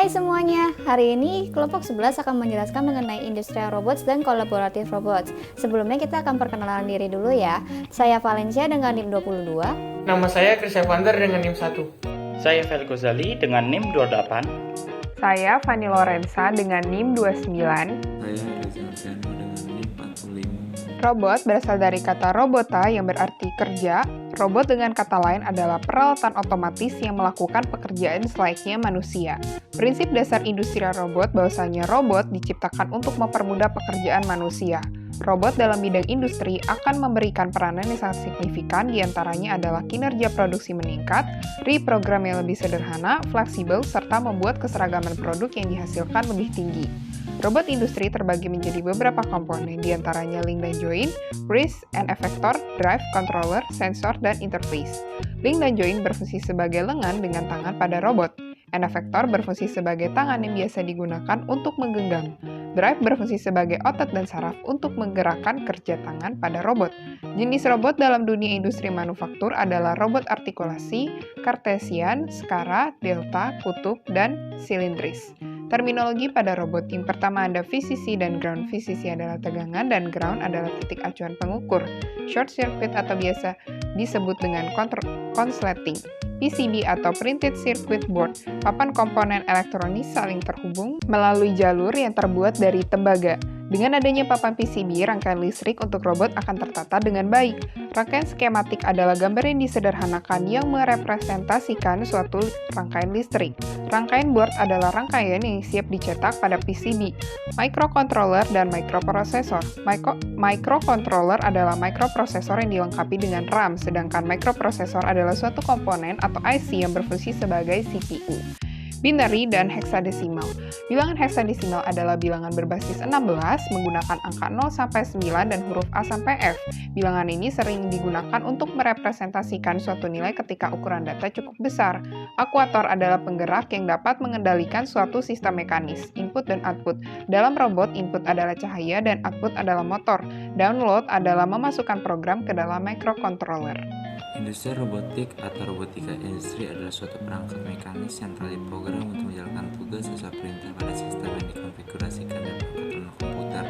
Hai semuanya, hari ini kelompok 11 akan menjelaskan mengenai industrial robots dan collaborative robots. Sebelumnya kita akan perkenalan diri dulu ya. Saya Valencia dengan NIM 22. Nama saya Chris Evander dengan NIM 1. Saya Fel Ghazali dengan NIM 28. Saya Fanny Lorenza dengan NIM 29. Saya Reza Ardiano dengan NIM 45. Robot berasal dari kata robota yang berarti kerja. Robot dengan kata lain adalah peralatan otomatis yang melakukan pekerjaan selayaknya manusia. Prinsip dasar industrial robot bahwasanya robot diciptakan untuk mempermudah pekerjaan manusia. Robot dalam bidang industri akan memberikan peranan yang sangat signifikan, diantaranya adalah kinerja produksi meningkat, reprogram yang lebih sederhana, fleksibel, serta membuat keseragaman produk yang dihasilkan lebih tinggi. Robot industri terbagi menjadi beberapa komponen, diantaranya link dan join, wrist and effector, drive, controller, sensor, dan interface. Link dan join berfungsi sebagai lengan dengan tangan pada robot. And effector berfungsi sebagai tangan yang biasa digunakan untuk menggenggam. Drive berfungsi sebagai otot dan saraf untuk menggerakkan kerja tangan pada robot. Jenis robot dalam dunia industri manufaktur adalah robot artikulasi, kartesian, skara, delta, kutub, dan silindris. Terminologi pada robot yang pertama ada VCC dan ground. VCC adalah tegangan dan ground adalah titik acuan pengukur. Short circuit atau biasa disebut dengan konsleting. PCB atau Printed Circuit Board, papan komponen elektronis saling terhubung melalui jalur yang terbuat dari tembaga. Dengan adanya papan PCB, rangkaian listrik untuk robot akan tertata dengan baik. Rangkaian skematik adalah gambar yang disederhanakan yang merepresentasikan suatu rangkaian listrik. Rangkaian board adalah rangkaian yang siap dicetak pada PCB. Microcontroller dan microprosesor. Microcontroller adalah microprosesor yang dilengkapi dengan RAM, sedangkan microprosesor adalah suatu komponen atau IC yang berfungsi sebagai CPU. Binary dan heksadesimal. Bilangan heksadesimal adalah bilangan berbasis 16 menggunakan angka 0 sampai 9 dan huruf A sampai F. Bilangan ini sering digunakan untuk merepresentasikan suatu nilai ketika ukuran data cukup besar. Akuator adalah penggerak yang dapat mengendalikan suatu sistem mekanis, input dan output. Dalam robot, input adalah cahaya dan output adalah motor. Download adalah memasukkan program ke dalam microcontroller. Industri robotik atau robotika industri adalah suatu perangkat mekanis yang telah diprogram untuk menjalankan tugas sesuai perintah pada sistem yang dikonfigurasikan dan perangkat komputer.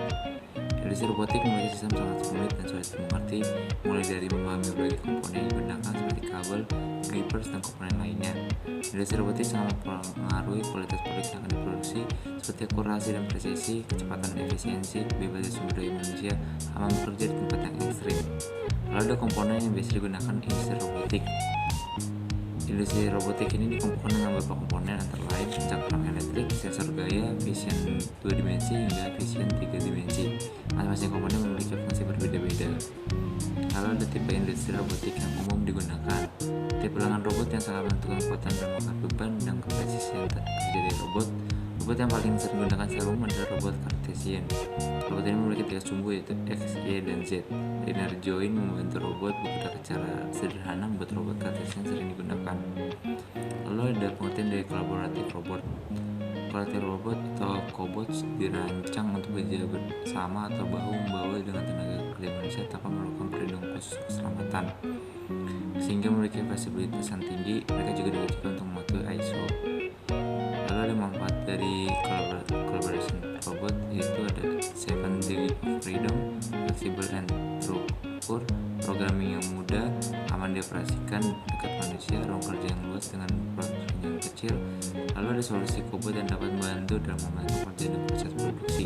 Industri robotik memiliki sistem sangat rumit dan sulit dimengerti, mulai dari memahami berbagai komponen yang digunakan seperti kabel, grippers, dan komponen lainnya. Industri robotik sangat mempengaruhi kualitas produk yang akan diproduksi, seperti akurasi dan presisi, kecepatan dan efisiensi, bebas dari sumber daya manusia, aman bekerja di tempat yang ekstrim. Lalu ada komponen yang biasa digunakan di industri robotik. Industri robotik ini dikumpulkan dengan beberapa komponen antara lain cakram elektrik, sensor gaya, vision 2 dimensi hingga vision 3 dimensi. Masing-masing komponen memiliki fungsi berbeda-beda. Lalu ada tipe industri robotik yang umum digunakan. Tipe lengan robot yang sangat menentukan kekuatan dan mengangkat beban dan presisi yang terjadi dari robot. Robot yang paling sering digunakan secara umum adalah robot kartesian. Robot ini memiliki 3 sumbu yaitu X, Y, dan Z. Linear join membantu robot bergerak secara sederhana membuat robot kartesian sering digunakan. Lalu ada pengertian dari collaborative robot. Collaborative robot atau cobots dirancang untuk bekerja bersama atau bahu-membahu dengan tenaga kerja manusia tanpa memerlukan perlindungan khusus keselamatan. Sehingga memiliki fleksibilitas yang tinggi, mereka juga diwajibkan untuk mematuhi ISO. Lalu ada manfaat dari collaboration robot, yaitu ada 7 degree of freedom, flexible and throughput, programming yang mudah, aman dioperasikan, dekat manusia, ruang kerja yang luas dengan produksi yang kecil. Lalu ada solusi cobot yang dapat membantu dalam membantu kerja dan proses produksi.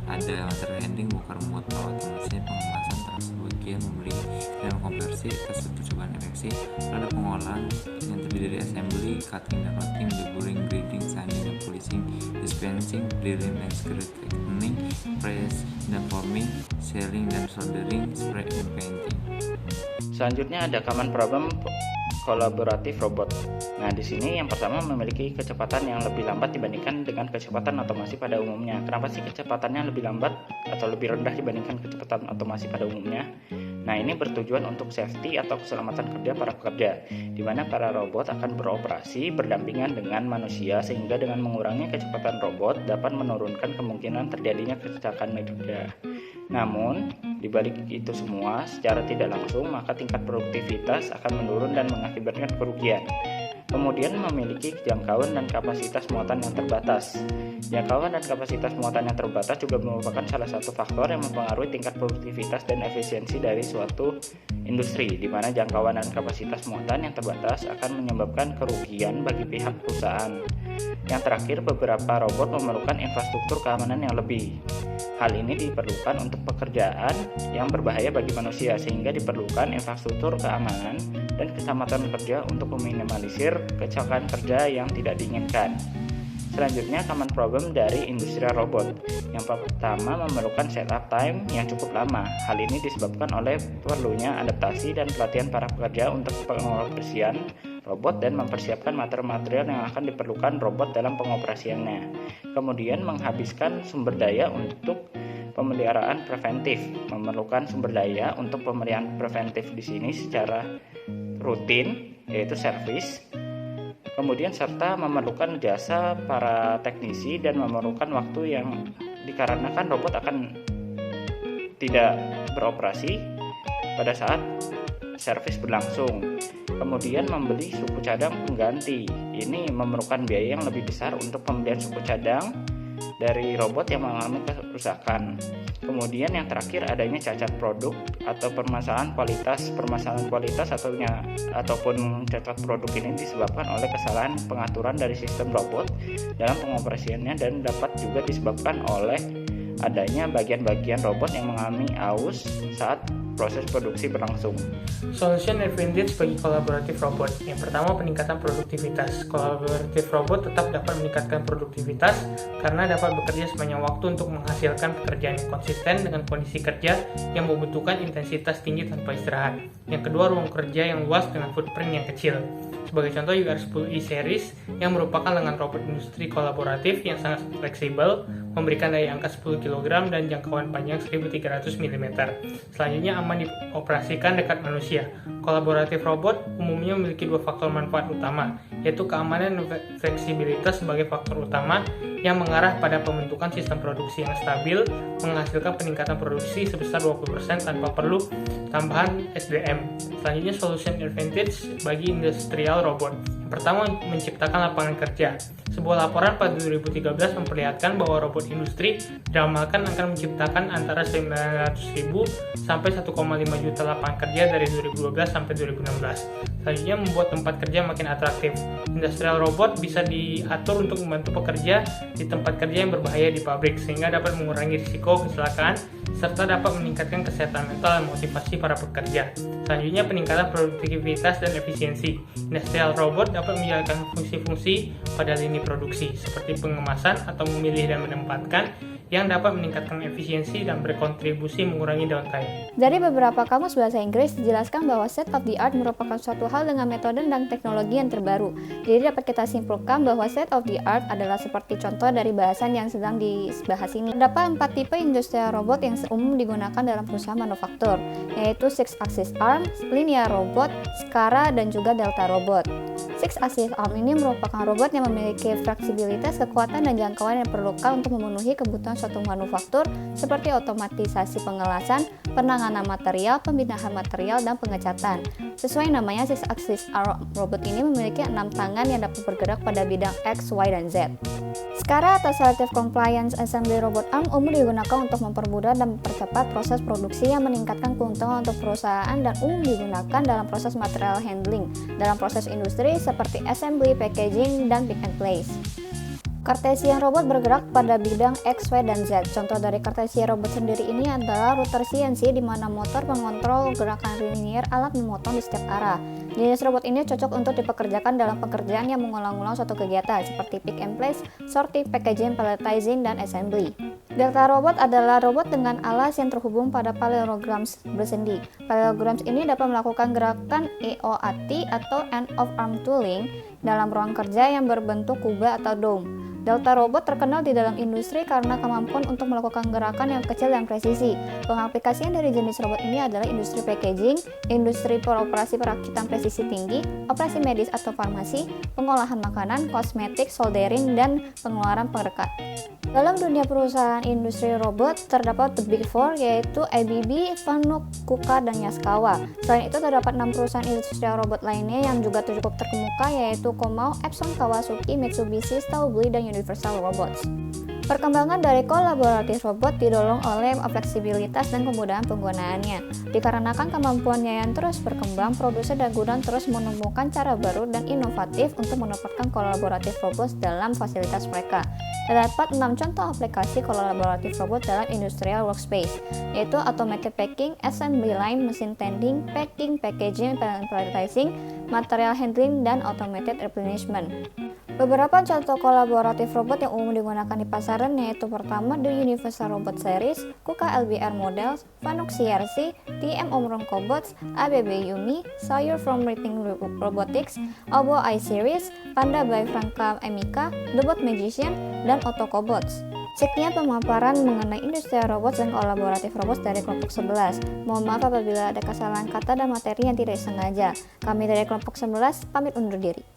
Ada material handling, bongkar muat otomasi, pengemasan, transbagian, membeli dan konversi, tes percobaan efeksi. Lalu ada pengolahan yang terdiri dari assembly, cutting dan routing, deburring, grading, sanding dan polishing, dispensing, drilling dan screwing, press dan forming, sealing dan soldering, spray dan painting. Selanjutnya ada common problem kolaboratif robot. Nah, di sini yang pertama memiliki kecepatan yang lebih lambat dibandingkan dengan kecepatan otomasi pada umumnya. Kenapa sih kecepatannya lebih lambat atau lebih rendah dibandingkan kecepatan otomasi pada umumnya? Nah, ini bertujuan untuk safety atau keselamatan kerja para pekerja, di mana para robot akan beroperasi berdampingan dengan manusia sehingga dengan mengurangi kecepatan robot dapat menurunkan kemungkinan terjadinya kecelakaan kerja. Namun, di balik itu semua, secara tidak langsung maka tingkat produktivitas akan menurun dan mengakibatkan kerugian. Kemudian memiliki jangkauan dan kapasitas muatan yang terbatas. Jangkauan dan kapasitas muatan yang terbatas juga merupakan salah satu faktor yang mempengaruhi tingkat produktivitas dan efisiensi dari suatu industri, di mana jangkauan dan kapasitas muatan yang terbatas akan menyebabkan kerugian bagi pihak perusahaan. Yang terakhir, beberapa robot memerlukan infrastruktur keamanan yang lebih. Hal ini diperlukan untuk pekerjaan yang berbahaya bagi manusia, sehingga diperlukan infrastruktur keamanan dan keselamatan kerja untuk meminimalisir kecelakaan kerja yang tidak diinginkan. Selanjutnya, common problem dari industri robot. Yang pertama, memerlukan setup time yang cukup lama. Hal ini disebabkan oleh perlunya adaptasi dan pelatihan para pekerja untuk pengoperasian robot dan mempersiapkan material-material yang akan diperlukan robot dalam pengoperasiannya. Kemudian, menghabiskan sumber daya untuk pemeliharaan preventif. Memerlukan sumber daya untuk pemeliharaan preventif di sini secara rutin, yaitu servis. Kemudian serta memerlukan jasa para teknisi dan memerlukan waktu yang dikarenakan robot akan tidak beroperasi pada saat servis berlangsung. Kemudian membeli suku cadang pengganti. Ini memerlukan biaya yang lebih besar untuk pembelian suku cadang dari robot yang mengalami kerusakan. Kemudian yang terakhir, adanya cacat produk atau permasalahan kualitas ataupun cacat produk ini disebabkan oleh kesalahan pengaturan dari sistem robot dalam pengoperasiannya dan dapat juga disebabkan oleh adanya bagian-bagian robot yang mengalami aus saat proses produksi berlangsung. Solution advantage bagi kolaboratif robot. Yang pertama, peningkatan produktivitas. Kolaboratif robot tetap dapat meningkatkan produktivitas karena dapat bekerja sepanjang waktu untuk menghasilkan pekerjaan yang konsisten dengan kondisi kerja yang membutuhkan intensitas tinggi tanpa istirahat. Yang kedua, ruang kerja yang luas dengan footprint yang kecil. Sebagai contoh, UR10e series yang merupakan lengan robot industri kolaboratif yang sangat fleksibel, memberikan daya angkat 10 kg dan jangkauan panjang 1300 mm. Selanjutnya, aman dioperasikan dekat manusia. Kolaboratif robot umumnya memiliki dua faktor manfaat utama, yaitu keamanan dan fleksibilitas sebagai faktor utama yang mengarah pada pembentukan sistem produksi yang stabil, menghasilkan peningkatan produksi sebesar 20% tanpa perlu tambahan SDM. Selanjutnya, solution advantage bagi industrial robot. Yang pertama, menciptakan lapangan kerja. Sebuah laporan pada 2013 memperlihatkan bahwa robot industri diramalkan akan menciptakan antara 900.000 sampai 1,5 juta lapangan kerja dari 2012 sampai 2016. Selanjutnya, membuat tempat kerja makin atraktif. Industrial robot bisa diatur untuk membantu pekerja di tempat kerja yang berbahaya di pabrik, sehingga dapat mengurangi risiko kecelakaan serta dapat meningkatkan kesehatan mental dan motivasi para pekerja. Selanjutnya, peningkatan produktivitas dan efisiensi. Industrial robot dapat menjalankan fungsi-fungsi pada lini produksi seperti pengemasan atau memilih dan menempatkan, yang dapat meningkatkan efisiensi dan berkontribusi mengurangi downtime. Dari beberapa kamus bahasa Inggris dijelaskan bahwa state of the art merupakan suatu hal dengan metode dan teknologi yang terbaru. Jadi dapat kita simpulkan bahwa state of the art adalah seperti contoh dari bahasan yang sedang dibahas ini. Terdapat 4 tipe industrial robot yang umum digunakan dalam perusahaan manufaktur, yaitu 6-axis arm, linear robot, SCARA, dan juga delta robot. 6-axis arm ini merupakan robot yang memiliki fleksibilitas, kekuatan, dan jangkauan yang diperlukan untuk memenuhi kebutuhan suatu manufaktur seperti otomatisasi pengelasan, penanganan material, pembinaan material, dan pengecatan. Sesuai namanya, 6-axis arm robot ini memiliki 6 tangan yang dapat bergerak pada bidang X, Y, dan Z. SCARA atau Selective Compliance Assembly Robot Arm umum digunakan untuk mempermudah dan mempercepat proses produksi yang meningkatkan keuntungan untuk perusahaan dan umum digunakan dalam proses material handling dalam proses industri seperti assembly, packaging, dan pick and place. Cartesian robot bergerak pada bidang X, Y, dan Z. Contoh dari Cartesian robot sendiri ini adalah router CNC di mana motor mengontrol gerakan linear alat memotong di setiap arah. Jenis robot ini cocok untuk dipekerjakan dalam pekerjaan yang mengulang-ulang suatu kegiatan seperti pick and place, sorting, packaging, palletizing, dan assembly. Delta robot adalah robot dengan alas yang terhubung pada parallelograms bersendi. Parallelograms ini dapat melakukan gerakan EOAT atau end of arm tooling dalam ruang kerja yang berbentuk kuba atau dome. Delta Robot terkenal di dalam industri karena kemampuan untuk melakukan gerakan yang kecil dan presisi. Pengaplikasian dari jenis robot ini adalah industri packaging, industri peroperasi perakitan presisi tinggi, operasi medis atau farmasi, pengolahan makanan, kosmetik, soldering, dan pengeluaran perekat. Dalam dunia perusahaan industri robot, terdapat The Big Four, yaitu ABB, Fanuc, KUKA, dan Yaskawa. Selain itu, terdapat 6 perusahaan industri robot lainnya yang juga cukup terkemuka, yaitu Komau, Epson, Kawasaki, Mitsubishi, Staubli, dan Universal Robots. Perkembangan dari kolaboratif robot didorong oleh fleksibilitas dan kemudahan penggunaannya. Dikarenakan kemampuannya yang terus berkembang, produsen dan gudang terus menemukan cara baru dan inovatif untuk menempatkan kolaboratif robot dalam fasilitas mereka. Terdapat 6 contoh aplikasi kolaboratif robot dalam industrial workspace, yaitu automated packing, assembly line, mesin tending, packing, packaging, palletizing, material handling, dan automated replenishment. Beberapa contoh kolaboratif robot yang umum digunakan di pasaran yaitu pertama The Universal Robot Series, KUKA LBR Models, Fanuc CRC, TM Omron Cobots, ABB Yumi, Sawyer from Rating Robotics, Obo I-Series, Panda by Franka Emika, The Bot Magician, dan Otto Cobots. Sekian pemaparan mengenai industri robot dan kolaboratif robot dari kelompok 11. Mohon maaf apabila ada kesalahan kata dan materi yang tidak sengaja. Kami dari kelompok 11 pamit undur diri.